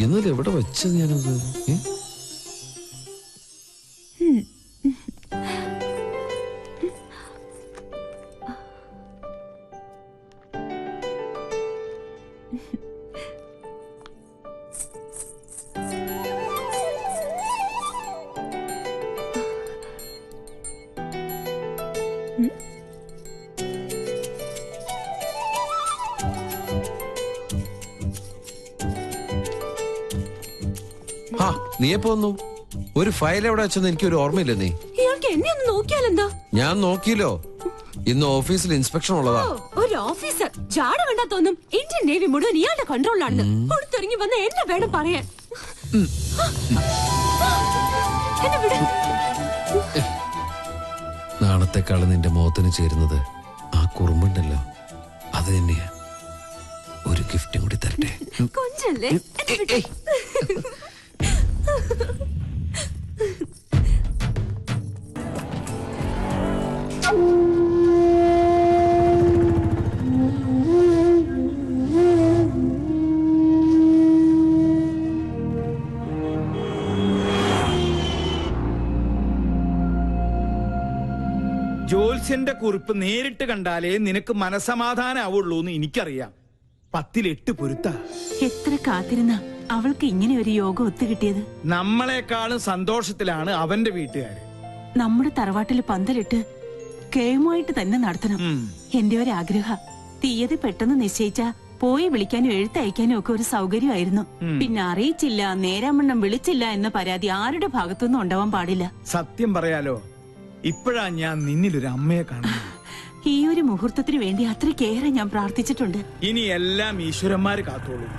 എന്നാലും എവിടെ വെച്ചത് ഞാനത്? നീ എപ്പോ വന്നു? ഒരു ഫയൽ എവിടെ വെച്ചെന്ന് എനിക്കൊരു ഓർമ്മയില്ല. നീ ഇയാൾക്ക് എന്നെ ഒന്ന് നോക്കിയാലെന്താ? ഞാൻ നോക്കിയല്ലോ. ഇന്ന് ഓഫീസിൽ ഇൻസ്പെക്ഷൻ ഉള്ളതാ. ഒരു ഓഫീസർ ജാട കണ്ടാ തോന്നും ഇന്ത്യൻ നേവി മുഴുവൻ ഇയാളുടെ കൺട്രോളിലാണെന്ന്. പുറത്തിറങ്ങി വന്ന എന്നെ വേണം പറയാൻ. നാളത്തെക്കാളും നിന്റെ മുഖത്തിന് ചേരുന്നത് ആ കുറുമ്പുണ്ടല്ലോ, അത് തന്നെയാ. ഒരു ഗിഫ്റ്റും കൂടി തരട്ടെ. കൊഞ്ചല്ലേ? ജോത്സ്യന്റെ കുറിപ്പ് നേരിട്ട് കണ്ടാലേ നിനക്ക് മനസമാധാനാവുള്ളൂ എന്ന് എനിക്കറിയാം. 10 8 പൊരുത്ത. എത്ര കാത്തിരുന്ന അവൾക്ക് ഇങ്ങനെ ഒരു യോഗം ഒത്തുകിട്ടിയത്. നമ്മളെക്കാളും സന്തോഷത്തിലാണ് അവന്റെ വീട്ടുകാര്. നമ്മുടെ തറവാട്ടില് പന്തലിട്ട് കേവുമായിട്ട് തന്നെ നടത്തണം എന്റെ ഒരാഗ്രഹം. തീയതി പെട്ടെന്ന് നിശ്ചയിച്ച പോയി വിളിക്കാനും എഴുത്തയക്കാനും ഒക്കെ ഒരു സൗകര്യമായിരുന്നു. പിന്നെ അറിയിച്ചില്ല, നേരാമണ്ണം വിളിച്ചില്ല എന്ന പരാതി ആരുടെ ഭാഗത്തുനിന്നും ഉണ്ടാവാൻ പാടില്ല. സത്യം പറയാലോ, ഇപ്പോഴാ ഞാൻ നിന്നിലൊരു അമ്മയെ കാണുന്നത്. ഈ ഒരു മുഹൂർത്തത്തിന് വേണ്ടി അത്രയ്ക്കേറെ ഞാൻ പ്രാർത്ഥിച്ചിട്ടുണ്ട്. ഇനി എല്ലാം ഈശ്വരന്മാര് കാത്തോളൂ.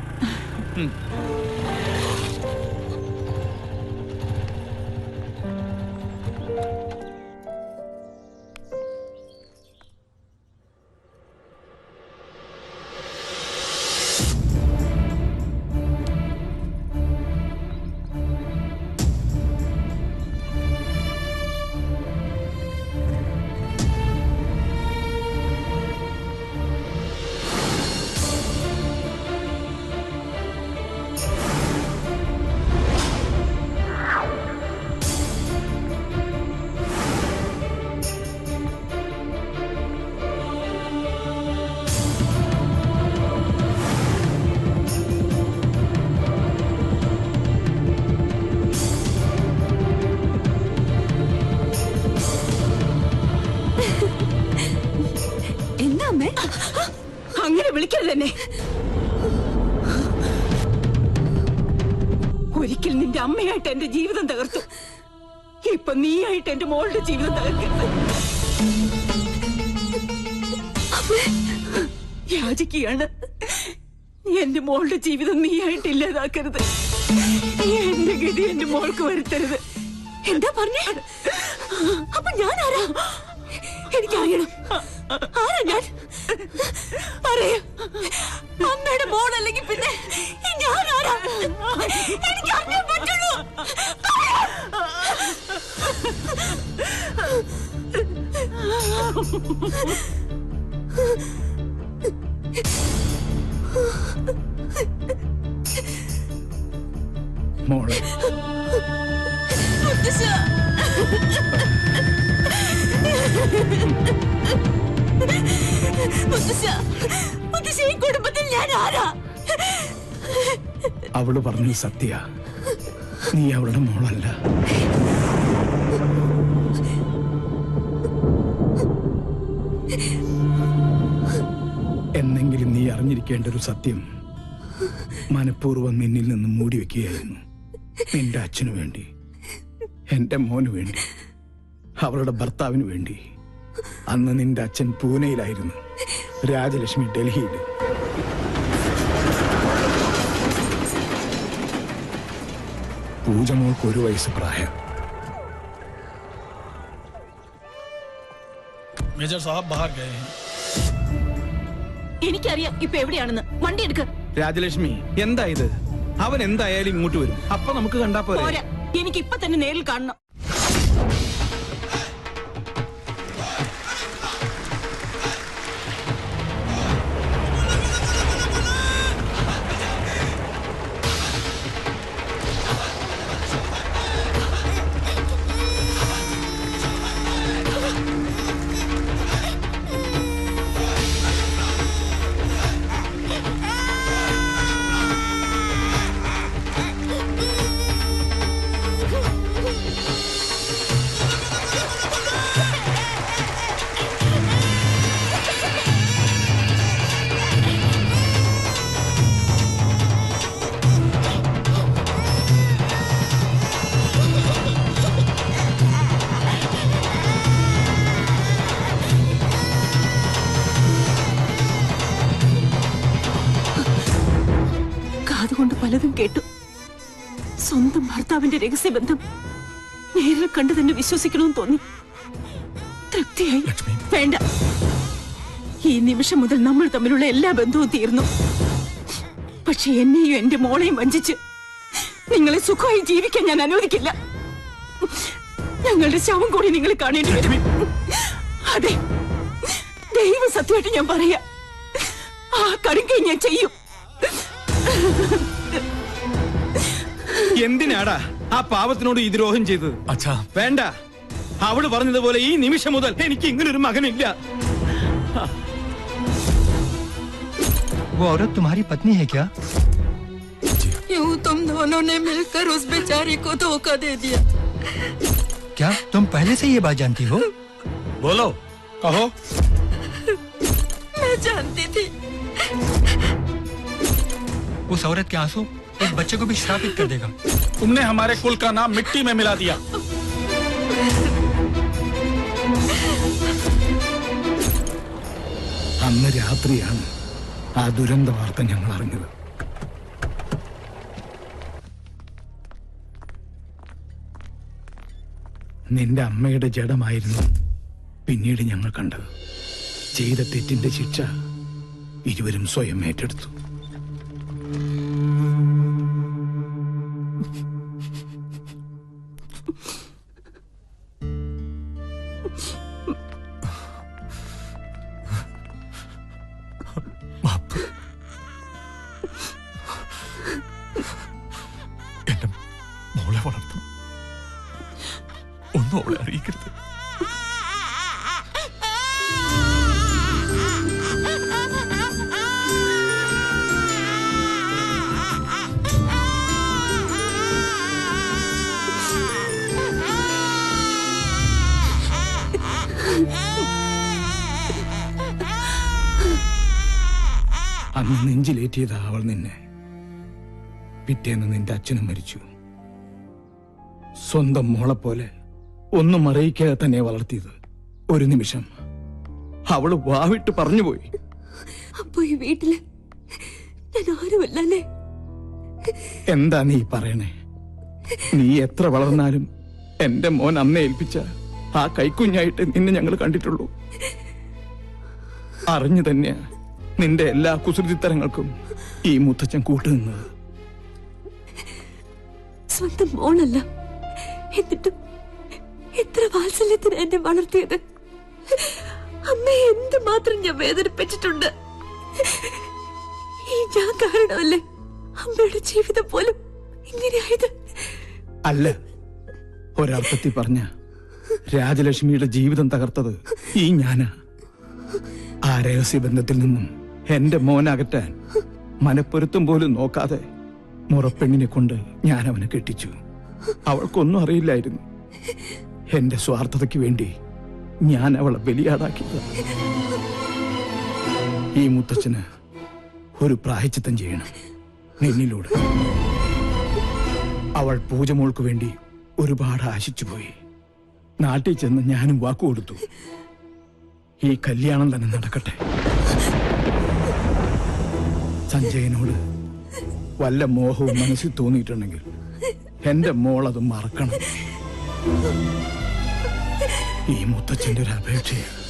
അങ്ങനെ വിളിക്കരുതെന്നെ. ഒരിക്കൽ നിന്റെ അമ്മയായിട്ട് എന്റെ ജീവിതം തകർത്തു. ഇപ്പൊ നീയായിട്ട് എന്റെ മോളുടെ ജീവിതം തകർക്കരുത്. യാചിക്കുകയാണ്. എന്റെ മോളുടെ ജീവിതം നീയായിട്ട് ഇല്ലാതാക്കരുത്. എന്റെ ഗതി എന്റെ മോൾക്ക് വരുത്തരുത്. എന്താ പറഞ്ഞേ? അപ്പൊ ഞാൻ ആരാ? എനിക്കറിയണം. ആരാ ഞാൻ? പറയാ. അമ്മയുടെ മോളല്ലെങ്കിൽ പിന്നെ ഞാൻ ആരാ? എനിക്ക് അറിയാൻ പറ്റുള്ളൂ. മോളെ കുടുംബത്തിൽ ഞാൻ ആരാ? അവള് പറഞ്ഞു സത്യ, നീ അവളുടെ മോളല്ല. എന്നെങ്കിലും നീ അറിഞ്ഞിരിക്കേണ്ട ഒരു സത്യം മനഃപൂർവ്വം നിന്നിൽ നിന്നും മൂടി വെക്കുകയായിരുന്നു. നിന്റെ അച്ഛനു വേണ്ടി, എന്റെ മോനു വേണ്ടി, അവളുടെ ഭർത്താവിന് വേണ്ടി. അന്ന് നിന്റെ അച്ഛൻ പൂനെയിലായിരുന്നു, രാജലക്ഷ്മി ഡൽഹിയിൽ. പൂജമോൾക്ക് 1 വയസ്സ് പ്രായം. മേജർ സാഹബ് ബാഹർ ഗയേ ഹൈ. എനിക്കറിയാം ഇപ്പൊ എവിടെയാണെന്ന്. വണ്ടി എടുക്ക. രാജലക്ഷ്മി, എന്താ ഇത്? അവൻ എന്തായാലും ഇങ്ങോട്ട് വരും. അപ്പൊ നമുക്ക് കണ്ടാ പോരാ. എനിക്ക് ഇപ്പൊ തന്നെ നേരിൽ കാണണം. കാതുകൊണ്ട് പലതും കേട്ടു. സ്വന്തം ഭർത്താവിന്റെ രഹസ്യബന്ധം നേരിൽ കണ്ടു തന്നെ വിശ്വസിക്കണമെന്ന് തോന്നി. തൃപ്തിയായി. വേണ്ട, ഈ നിമിഷം മുതൽ നമ്മൾ തമ്മിലുള്ള എല്ലാ ബന്ധവും തീർന്നു. പക്ഷെ എന്നെയും എന്റെ മോളെയും വഞ്ചിച്ച് നിങ്ങളെ സുഖമായി ജീവിക്കാൻ ഞാൻ അനുവദിക്കില്ല. ഞങ്ങളുടെ ശവം കൂടി നിങ്ങൾ കാണേണ്ടി വരും. അതെ, ദൈവ സത്യമായിട്ട് ഞാൻ പറയാ, ആ കടുങ്കൈ ഞാൻ ചെയ്യും. എന്തിനാടാ ആ പാവത്തിനോട് ഈ ദ്രോഹം ചെയ്തത്? अच्छा വേണ്ട, അവള് പറഞ്ഞതുപോലെ ഈ നിമിഷം മുതൽ എനിക്ക് ഇങ്ങനൊരു മകനില്ല. वो औरत तुम्हारी पत्नी है क्या? यूं तुम दोनों ने मिलकर उस बेचारी को धोखा दे दिया। क्या तुम पहले से ये बात जानती हो? बोलो, कहो। मैं जानती थी। उस औरत के आंसू एक बच्चे को भी श्रापित कर देगा। तुमने हमारे कुल का नाम मिट्टी में मिला दिया। അന്ന് രാത്രിയാണ് ആ ദുരന്ത വാർത്ത ഞങ്ങൾ അറിഞ്ഞത്. നിന്റെ അമ്മയുടെ ജഡമായിരുന്നു പിന്നീട് ഞങ്ങൾ കണ്ടത്. ചെയ്ത തെറ്റിന്റെ ശിക്ഷ ഇരുവരും സ്വയം ഏറ്റെടുത്തു. എന്റെ മോളെ വളർത്തണം, ഒന്നും അവളെ അറിയിക്കരുത്. അന്ന് നെഞ്ചിലേറ്റിയതാ അവൾ നിന്നെ. പിറ്റേന്ന് നിന്റെ അച്ഛനും മരിച്ചു. സ്വന്തം മോളെ പോലെ ഒന്നും അറിയിക്കാതെ തന്നെ വളർത്തിയത്. ഒരു നിമിഷം അവള് വാവിട്ട് പറഞ്ഞുപോയി. അപ്പൊ ഈ വീട്ടില് ഞാൻ ആരുമല്ലേ? എന്താ നീ പറയണേ? നീ എത്ര വളർന്നാലും എന്റെ മോൻ അമ്മ ഏൽപ്പിച്ച ആ കൈക്കുഞ്ഞായിട്ട് നിന്നെ ഞങ്ങൾ കണ്ടിട്ടുള്ളൂ. അറിഞ്ഞു തന്നെയാ നിന്റെ എല്ലാ കുസൃതിത്തരങ്ങൾക്കും ഈ മുത്തച്ഛൻ കൂട്ടുനിന്നത്. സ്വന്തം മോളല്ല, എന്നിട്ടും എത്ര വാത്സല്യത്തിന് എന്നെ വളർത്തിയത്. അമ്മയെ എന്തുമാത്രം ഞാൻ വേദനിപ്പിച്ചിട്ടുണ്ട്. ഈ ഞാൻ കാരണമല്ലേ അമ്മയുടെ ജീവിതം പോലും ഇങ്ങനെയായത്? അല്ല, ഒരർത്ഥത്തിൽ പറഞ്ഞ രാജലക്ഷ്മിയുടെ ജീവിതം തകർത്തത് ഈ ഞാനാ. ആ രഹസ്യബന്ധത്തിൽ നിന്നും എന്റെ മോനകറ്റാൻ മനപ്പൊരുത്തം പോലും നോക്കാതെ മുറപ്പെണ്ണിനെ കൊണ്ട് ഞാൻ അവനെ കെട്ടിച്ചു. അവൾക്കൊന്നും അറിയില്ലായിരുന്നു. എന്റെ സ്വാർത്ഥതയ്ക്ക് വേണ്ടി ഞാൻ അവളെ ബലിയാടാക്കിയത്. ഈ മുത്തച്ഛന് ഒരു പ്രായശ്ചിത്തം ചെയ്യണം നിന്നിലൂടെ. അവൾ പൂജമോൾക്ക് വേണ്ടി ഒരുപാട് ആശിച്ചുപോയി. നാട്ടിൽ ചെന്ന് ഞാനും വാക്കുകൊടുത്തു, ഈ കല്യാണം തന്നെ നടക്കട്ടെ. സഞ്ജയനോട് വല്ല മോഹവും മനസ്സിൽ തോന്നിയിട്ടുണ്ടെങ്കിൽ എന്റെ മോൾ അത് മറക്കണം. ഈ മുത്തച്ഛന്റെ ഒരു അപേക്ഷയാണ്.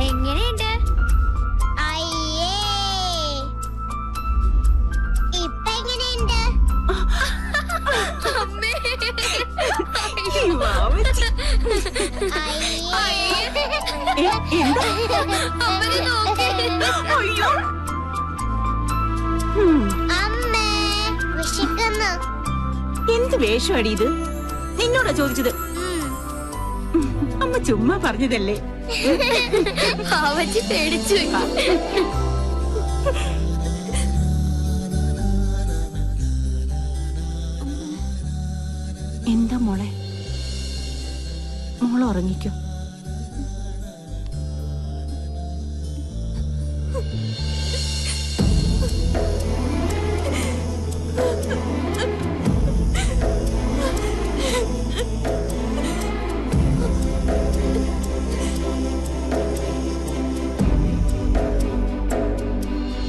എങ്ങനെയുണ്ട്? അയ്യേ, ഇപ്പൊ എങ്ങനെയുണ്ട്? അമ്മേ, വിശക്കുന്നു. എന്ത് വേഷമാടി ഇത്? നിന്നോടാ ചോദിച്ചത്. അമ്മ ചുമ്മാ പറഞ്ഞതല്ലേ. അവജി പേടിച്ചു. എന്താ മോളെ? മോൾ ഉറങ്ങിക്കോ.